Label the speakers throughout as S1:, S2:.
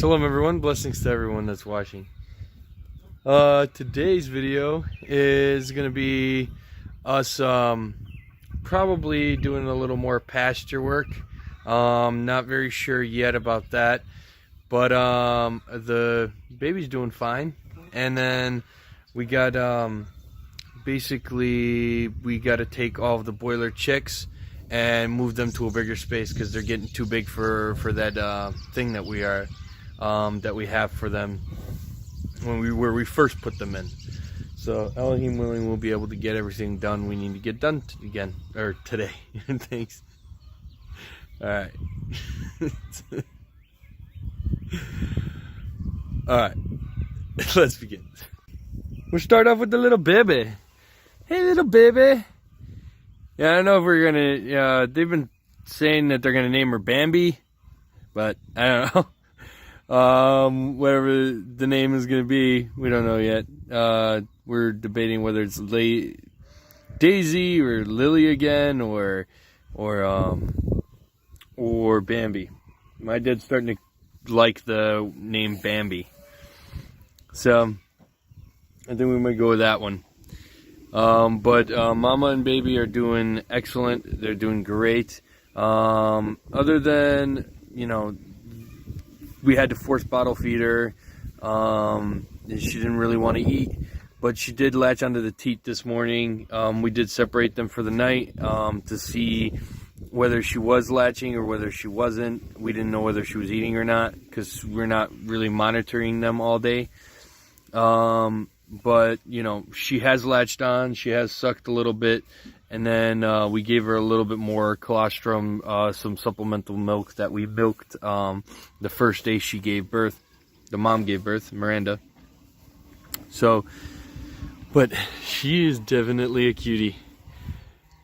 S1: Shalom everyone, blessings to everyone that's watching. Today's video is going to be us probably doing a little more pasture work. Not very sure yet about that, but the baby's doing fine. And then we got basically we got to take all of the broiler chicks and move them to a bigger space because they're getting too big for that thing that we have for them where we first put them in. So Elohim willing, we'll be able to get everything done we need to get done today. Thanks. All right. All right. Let's begin. We'll start off with the little baby. Hey, little baby. Yeah, I don't know if we're gonna. They've been saying that they're gonna name her Bambi, but I don't know. Whatever the name is gonna be, we don't know yet. We're debating whether it's Daisy or Lily again, or Bambi. My dad's starting to like the name Bambi, so I think we might go with that one. But Mama and Baby are doing excellent. They're doing great. Other than, we had to force bottle feed her. She didn't really want to eat, but she did latch onto the teat this morning. We did separate them for the night to see whether she was latching or whether she wasn't. We didn't know whether she was eating or not because we're not really monitoring them all day. But, she has latched on, she has sucked a little bit, and then we gave her a little bit more colostrum, some supplemental milk that we milked the first day she gave birth. The mom gave birth, Miranda. So, but she is definitely a cutie.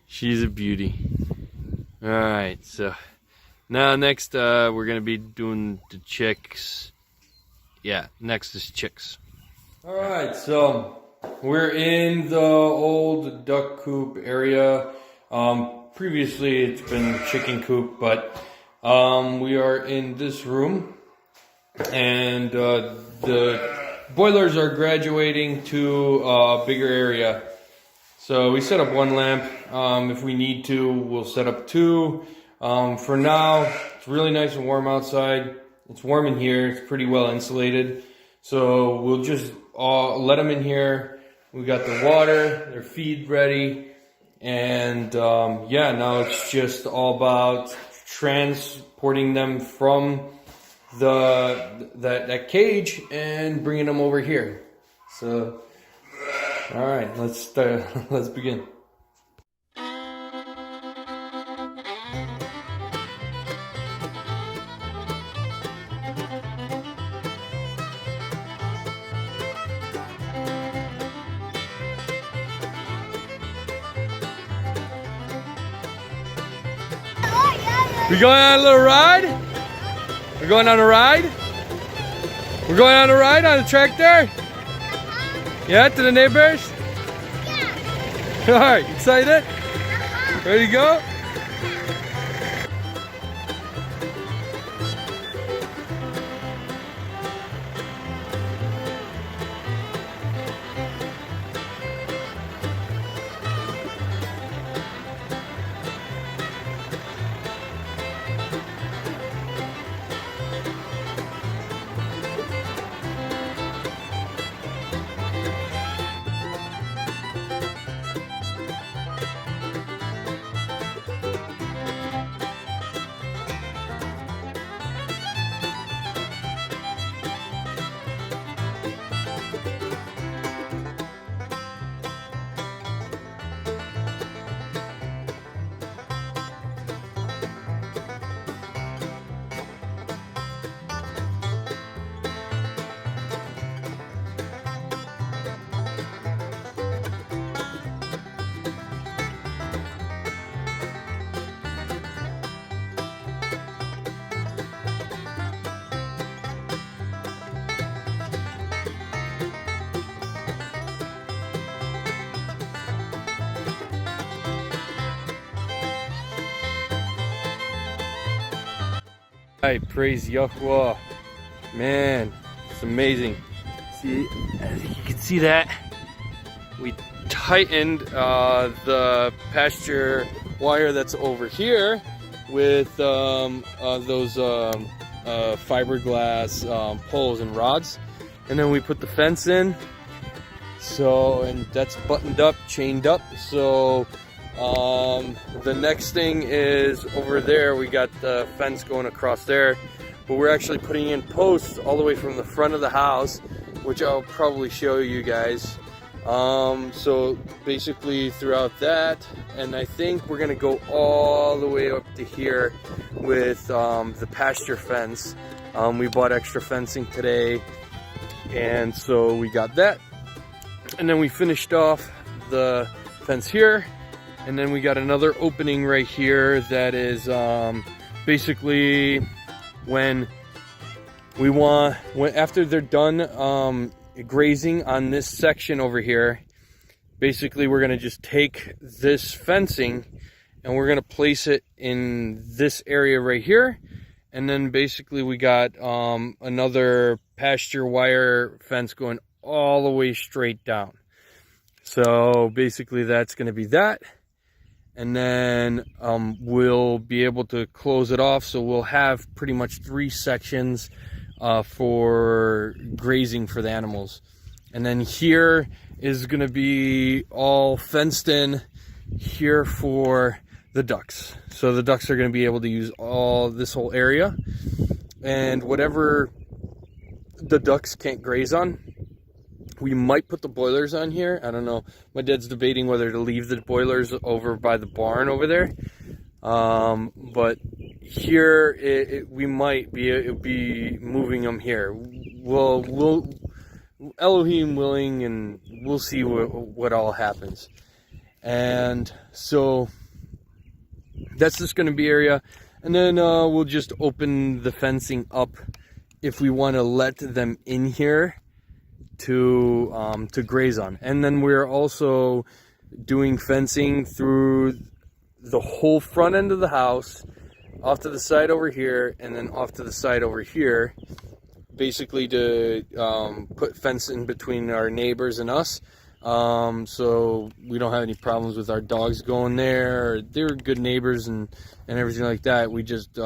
S1: She's a beauty. Alright, so now next we're going to be doing the chicks. Yeah, next is chicks. Alright, so we're in the old duck coop area. Previously it's been chicken coop, but we are in this room, and the boilers are graduating to a bigger area. So we set up one lamp. If we need to, we'll set up two. For now, it's really nice and warm outside. It's warm in here. It's pretty well insulated. So we'll just let them in here. We got the water, their feed ready, and yeah, now it's just all about transporting them from that cage and bringing them over here. So, all right, let's begin. We going on a little ride? We're going on a ride? We're going on a ride on a tractor? Yeah, to the neighbors? Yeah. Alright, excited? Ready to go? Alright, praise Yahuwah. Man, it's amazing. See, as you can see that we tightened the pasture wire that's over here with those fiberglass poles and rods, and then we put the fence in. So, and that's buttoned up, chained up. So the next thing is over there. We got the fence going across there, but we're actually putting in posts all the way from the front of the house, which I'll probably show you guys. So basically throughout that, and I think we're gonna go all the way up to here with the pasture fence. We bought extra fencing today, and so we got that, and then we finished off the fence here, and then we got another opening right here that is basically after they're done grazing on this section over here. Basically, we're going to just take this fencing and we're going to place it in this area right here, and then basically we got another pasture wire fence going all the way straight down. So basically that's going to be that, and then we'll be able to close it off. So we'll have pretty much 3 sections for grazing for the animals, and then here is going to be all fenced in here for the ducks. So the ducks are going to be able to use all this whole area, and whatever the ducks can't graze on, we might put the boilers on here. I don't know. My dad's debating whether to leave the boilers over by the barn over there. But here we might be moving them here. We'll Elohim willing, and we'll see what all happens. And so that's just going to be area, and then we'll just open the fencing up if we want to let them in here to graze on. And then we're also doing fencing through the whole front end of the house, off to the side over here, and then off to the side over here, basically to put fence in between our neighbors and us, so we don't have any problems with our dogs going there. They're good neighbors and everything like that. We just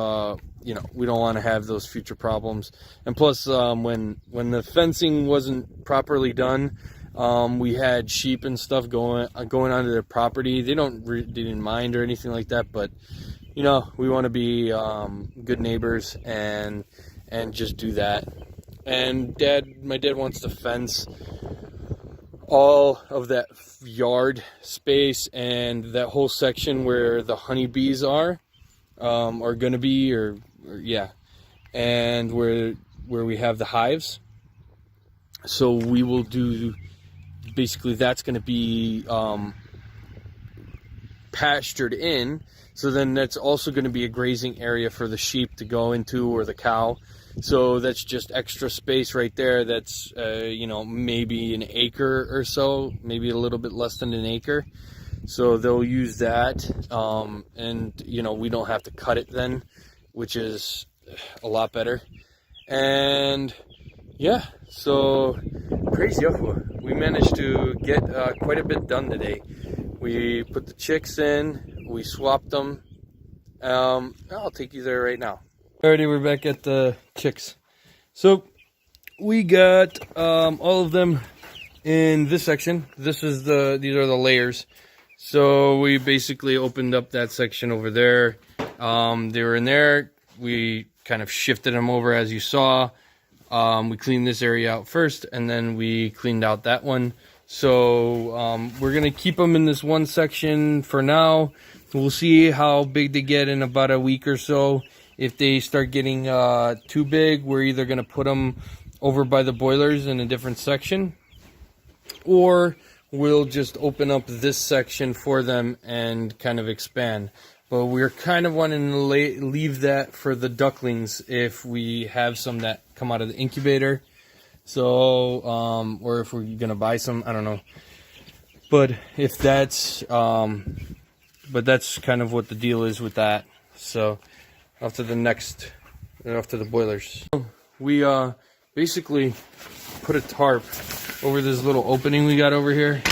S1: you know, we don't want to have those future problems. And plus, when the fencing wasn't properly done, we had sheep and stuff going onto their property. They didn't mind or anything like that, but you know, we want to be good neighbors and just do that. And my dad wants to fence all of that yard space and that whole section where the honeybees are going to be, or yeah, and where we have the hives. So we will do, basically that's going to be pastured in. So then that's also going to be a grazing area for the sheep to go into, or the cow. So that's just extra space right there. That's you know, maybe an acre or so, maybe a little bit less than an acre. So they'll use that, and you know, we don't have to cut it then, which is a lot better. And yeah, so praise Yahuwah, we managed to get quite a bit done today. We put the chicks in, we swapped them. I'll take you there right now. Alrighty, we're back at the chicks. So we got all of them in this section. These are the layers. So we basically opened up that section over there. They were in there. We kind of shifted them over, as you saw. We cleaned this area out first, and then we cleaned out that one. So we're going to keep them in this one section for now. We'll see how big they get in about a week or so. If they start getting too big, we're either going to put them over by the boilers in a different section, or we'll just open up this section for them and kind of expand. But we're kind of wanting to leave that for the ducklings if we have some that come out of the incubator. So, or if we're going to buy some, I don't know. But if that's, but that's kind of what the deal is with that. So, off to the boilers. we basically put a tarp over this little opening we got over here.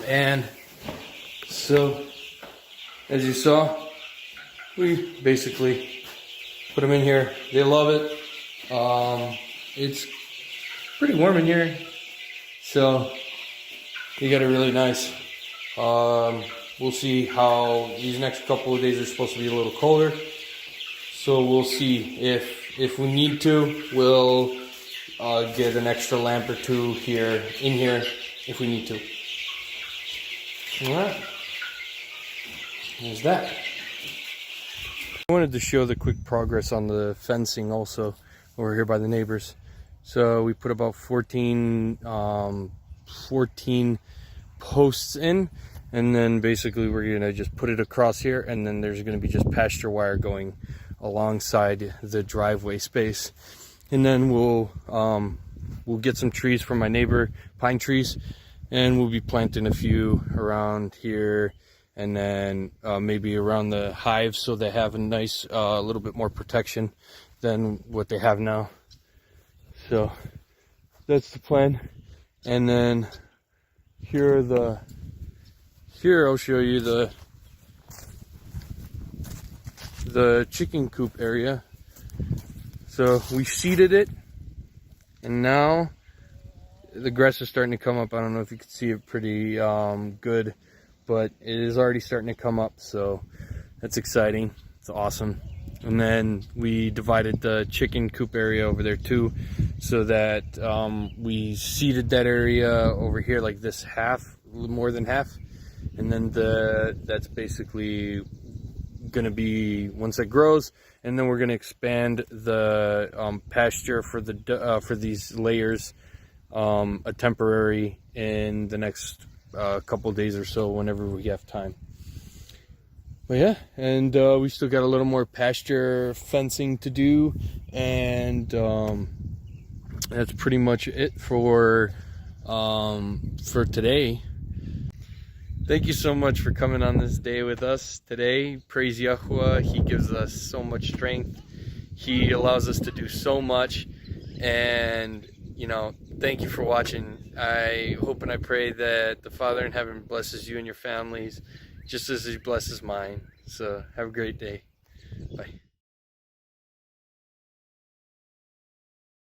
S1: And so, as you saw, we basically put them in here. They love it. It's pretty warm in here, so you got it really nice. We'll see how these next couple of days are supposed to be a little colder. So we'll see if we need to, we'll get an extra lamp or two in here if we need to. All right, there's that. I wanted to show the quick progress on the fencing also over here by the neighbors. So we put about 14 posts in, and then basically we're gonna just put it across here, and then there's gonna be just pasture wire going alongside the driveway space. And then we'll get some trees from my neighbor, pine trees, and we'll be planting a few around here, and then maybe around the hives, so they have a nice little bit more protection than what they have now. So that's the plan. And then here I'll show you the chicken coop area. So we seeded it, and now the grass is starting to come up. I don't know if you can see it pretty good, but it is already starting to come up, so that's exciting. It's awesome. And then we divided the chicken coop area over there too, so that we seeded that area over here like this, half, more than half. And then that's basically gonna be, once it grows, and then we're gonna expand the pasture for these layers, a temporary, in the next couple days or so, whenever we have time. But yeah, and we still got a little more pasture fencing to do, and that's pretty much it for today. Thank you so much for coming on this day with us today. Praise Yahuwah. He gives us so much strength. He allows us to do so much, and you know, thank you for watching. I hope and I pray that the Father in heaven blesses you and your families just as he blesses mine. So have a great day. Bye.